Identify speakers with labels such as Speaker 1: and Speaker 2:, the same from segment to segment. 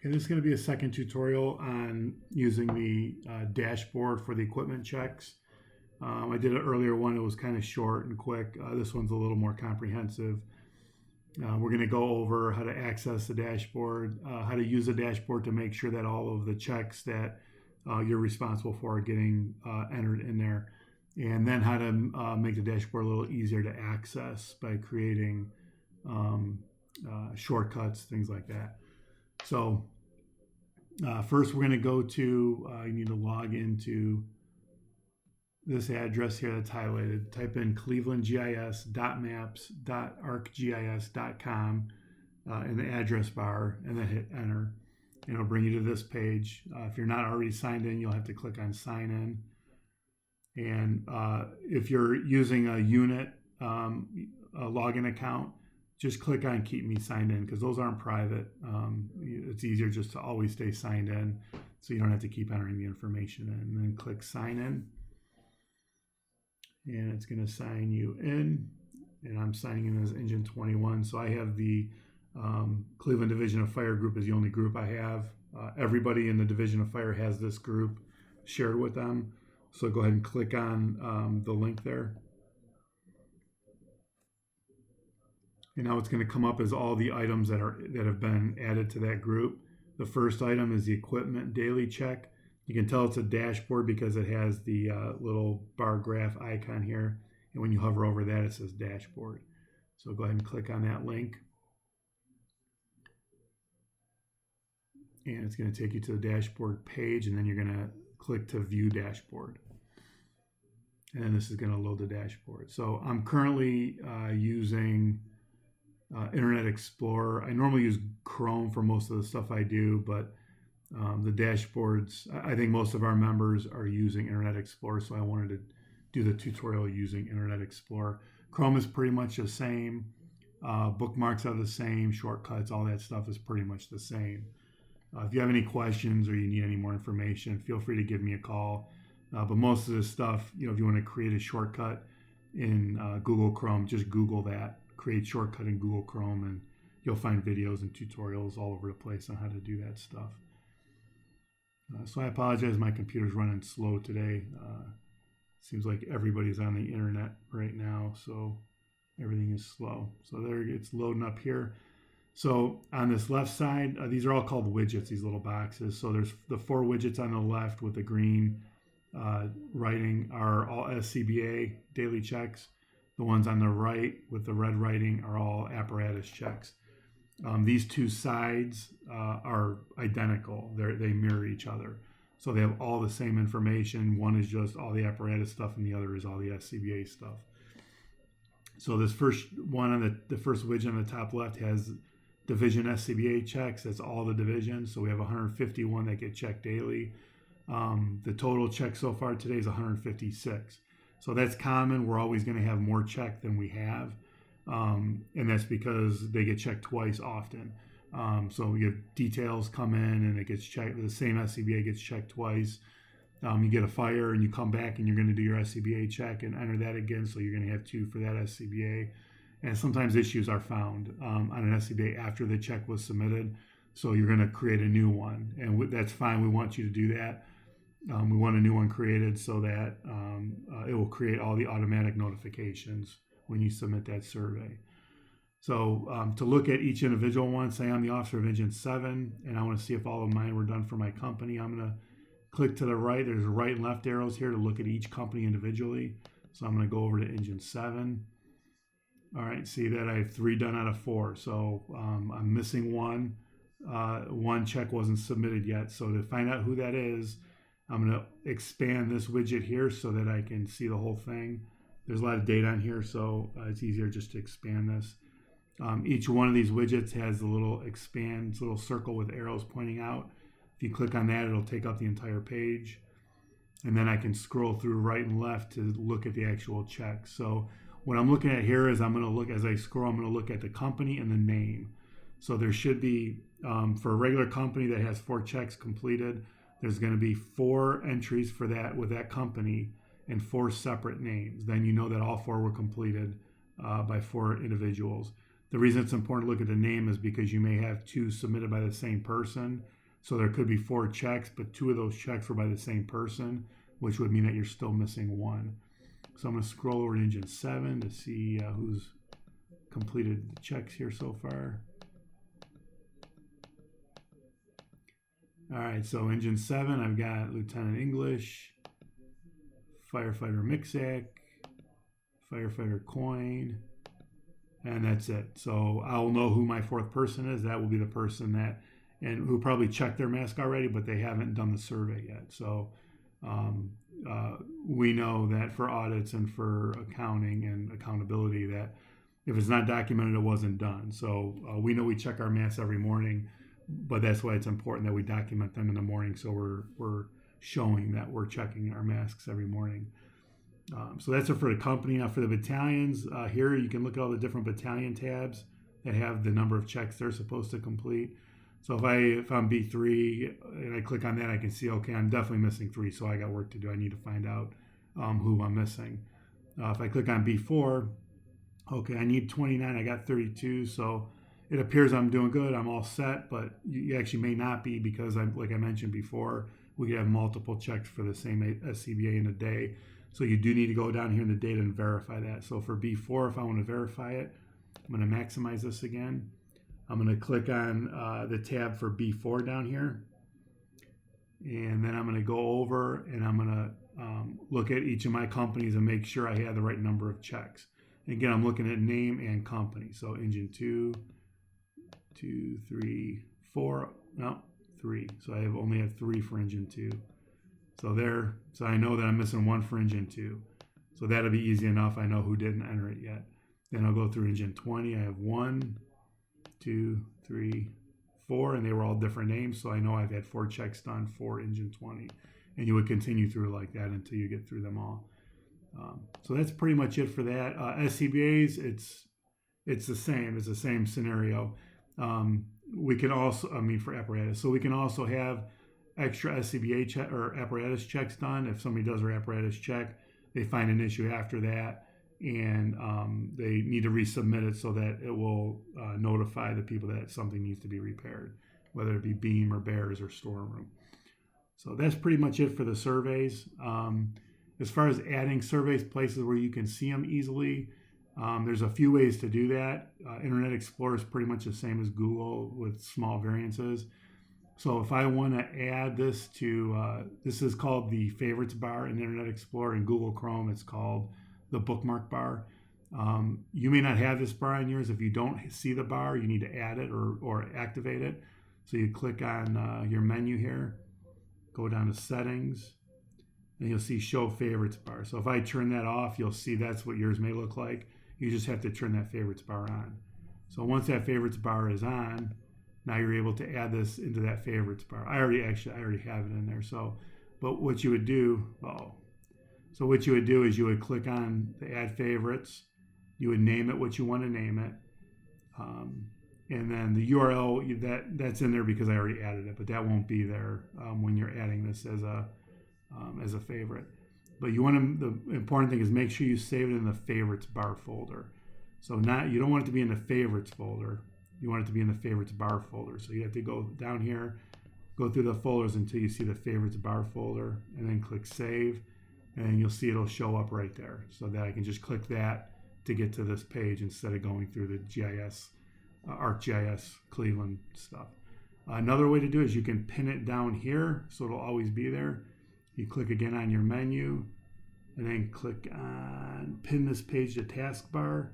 Speaker 1: Okay, this is going to be a second tutorial on using the dashboard for the equipment checks. I did an earlier one, it was kind of short and quick. This one's a little more comprehensive. We're going to go over how to access the dashboard, how to use the dashboard to make sure that all of the checks that you're responsible for are getting entered in there, and then how to make the dashboard a little easier to access by creating shortcuts, things like that. So first we're going to go to, you need to log into this address here that's highlighted. Type in clevelandgis.maps.arcgis.com in the address bar and then hit enter. And it'll bring you to this page. If you're not already signed in, you'll have to click on sign in. And if you're using a unit a login account, just click on keep me signed in, because those aren't private. It's easier just to always stay signed in, so you don't have to keep entering the information in. And then click sign in, and it's going to sign you in. And I'm signing in as Engine 21. So I have the Cleveland Division of Fire group is the only group I have. Everybody in the Division of Fire has this group shared with them. So go ahead and click on the link there. And now it's going to come up as all the items that have been added to that group. The first item is the equipment daily check. You can tell it's a dashboard because it has the little bar graph icon here. And when you hover over that, it says dashboard. So go ahead and click on that link. And it's going to take you to the dashboard page, and then you're going to click to view dashboard. And then this is going to load the dashboard. So I'm currently using Internet Explorer. I normally use Chrome for most of the stuff I do, but the dashboards, I think most of our members are using Internet Explorer, so I wanted to do the tutorial using Internet Explorer. Chrome is pretty much the same. Bookmarks are the same. Shortcuts, all that stuff is pretty much the same. If you have any questions or you need any more information, feel free to give me a call. But most of this stuff, if you want to create a shortcut in Google Chrome, just Google that. Create shortcut in Google Chrome, and you'll find videos and tutorials all over the place on how to do that stuff. So I apologize, my computer's running slow today. Seems like everybody's on the internet right now, so everything is slow. So there, it's loading up here. So on this left side, these are all called widgets, these little boxes. So there's the 4 widgets on the left with the green writing are all SCBA daily checks. The ones on the right with the red writing are all apparatus checks. These 2 sides are identical. They mirror each other. So they have all the same information. One is just all the apparatus stuff, and the other is all the SCBA stuff. So this first one on the first widget on the top left has division SCBA checks. That's all the divisions. So we have 151 that get checked daily. The total check so far today is 156. So that's common. We're always going to have more check than we have. And that's because they get checked twice often. So we get details come in and it gets checked. The same SCBA gets checked twice. You get a fire and you come back and you're going to do your SCBA check and enter that again. So you're going to have 2 for that SCBA. And sometimes issues are found on an SCBA after the check was submitted. So you're going to create a new one. And that's fine. We want you to do that. We want a new one created so that it will create all the automatic notifications when you submit that survey. So to look at each individual one, say I'm the officer of Engine 7, and I want to see if all of mine were done for my company, I'm going to click to the right. There's right and left arrows here to look at each company individually. So I'm going to go over to Engine 7. All right, see that I have 3 done out of 4. So I'm missing one. One check wasn't submitted yet. So to find out who that is, I'm going to expand this widget here so that I can see the whole thing. There's a lot of data on here, so it's easier just to expand this. Each one of these widgets has a little little circle with arrows pointing out. If you click on that, it'll take up the entire page. And then I can scroll through right and left to look at the actual check. So what I'm looking at here is I'm going to look, as I scroll, I'm going to look at the company and the name. So there should be, for a regular company that has 4 checks completed, there's going to be 4 entries for that with that company and 4 separate names. Then you know that all 4 were completed by 4 individuals. The reason it's important to look at the name is because you may have 2 submitted by the same person. So there could be 4 checks, but 2 of those checks were by the same person, which would mean that you're still missing 1. So I'm going to scroll over to Engine 7 to see who's completed the checks here so far. All right, so Engine 7, I've got Lieutenant English, Firefighter Mixac, Firefighter Coin, and that's it. So I'll know who my 4th person is. That will be the person that, and who probably checked their mask already, but they haven't done the survey yet. So we know that for audits and for accounting and accountability that if it's not documented, it wasn't done. So we know we check our masks every morning, but that's why it's important that we document them in the morning, so we're showing that we're checking our masks every morning. So that's it for the company. Now for the battalions, here you can look at all the different battalion tabs that have the number of checks they're supposed to complete. So if I'm B3 and I click on that, I can see, okay, I'm definitely missing 3, so I got work to do. I need to find out who I'm missing. If I click on B4, okay, I need 29, I got 32, so it appears I'm doing good, I'm all set, but you actually may not be, because like I mentioned before, we could have multiple checks for the same SCBA in a day. So you do need to go down here in the data and verify that. So for B4, if I want to verify it, I'm going to maximize this again. I'm going to click on the tab for B4 down here. And then I'm going to go over and I'm going to look at each of my companies and make sure I have the right number of checks. And again, I'm looking at name and company. So Engine 2, 2, 3, 4, no, 3. So I only have 3 for Engine 2. So I know that I'm missing 1 for Engine 2. So that'll be easy enough. I know who didn't enter it yet. Then I'll go through Engine 20. I have 1, 2, 3, 4, and they were all different names. So I know I've had 4 checks done for Engine 20. And you would continue through like that until you get through them all. So that's pretty much it for that. SCBAs, it's the same. It's the same scenario. We can also, for apparatus. So we can also have extra SCBA or apparatus checks done. If somebody does their apparatus check, they find an issue after that, and they need to resubmit it so that it will notify the people that something needs to be repaired, whether it be beam or bears or storeroom. So that's pretty much it for the surveys. As far as adding surveys, places where you can see them easily, there's a few ways to do that. Internet Explorer is pretty much the same as Google with small variances. So if I want to add this to, this is called the favorites bar in Internet Explorer. In Google Chrome, it's called the bookmark bar. You may not have this bar on yours. If you don't see the bar, you need to add it or activate it. So you click on your menu here, go down to settings, and you'll see show favorites bar. So if I turn that off, you'll see that's what yours may look like. You just have to turn that favorites bar on. So once that favorites bar is on, now you're able to add this into that favorites bar. I already have it in there. So, but what you would do, what you would do is you would click on the add favorites. You would name it what you want to name it. And then the URL, that's in there because I already added it, but that won't be there when you're adding this as a favorite. But the important thing is make sure you save it in the favorites bar folder. So you don't want it to be in the favorites folder. You want it to be in the favorites bar folder. So you have to go down here, go through the folders until you see the favorites bar folder, and then click save, and then you'll see it'll show up right there. So that I can just click that to get to this page instead of going through the GIS, ArcGIS Cleveland stuff. Another way to do it is you can pin it down here, so it'll always be there. You click again on your menu, and then click on pin this page to taskbar,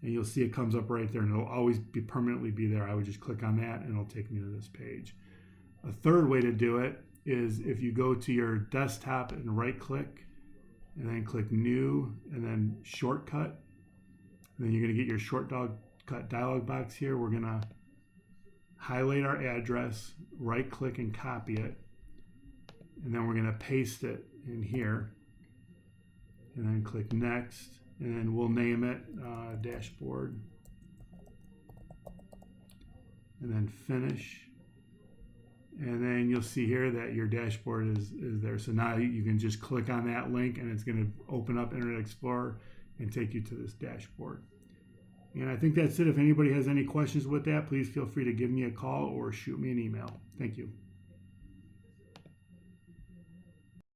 Speaker 1: and you'll see it comes up right there, and it'll always be permanently be there. I would just click on that, and it'll take me to this page. A third way to do it is if you go to your desktop and right-click, and then click New, and then Shortcut. And then you're going to get your shortcut dialog box here. We're going to highlight our address, right-click and copy it, and then we're going to paste it in here, and then click Next, and then we'll name it Dashboard, and then Finish. And then you'll see here that your dashboard is there. So now you can just click on that link, and it's going to open up Internet Explorer and take you to this dashboard. And I think that's it. If anybody has any questions with that, please feel free to give me a call or shoot me an email. Thank you.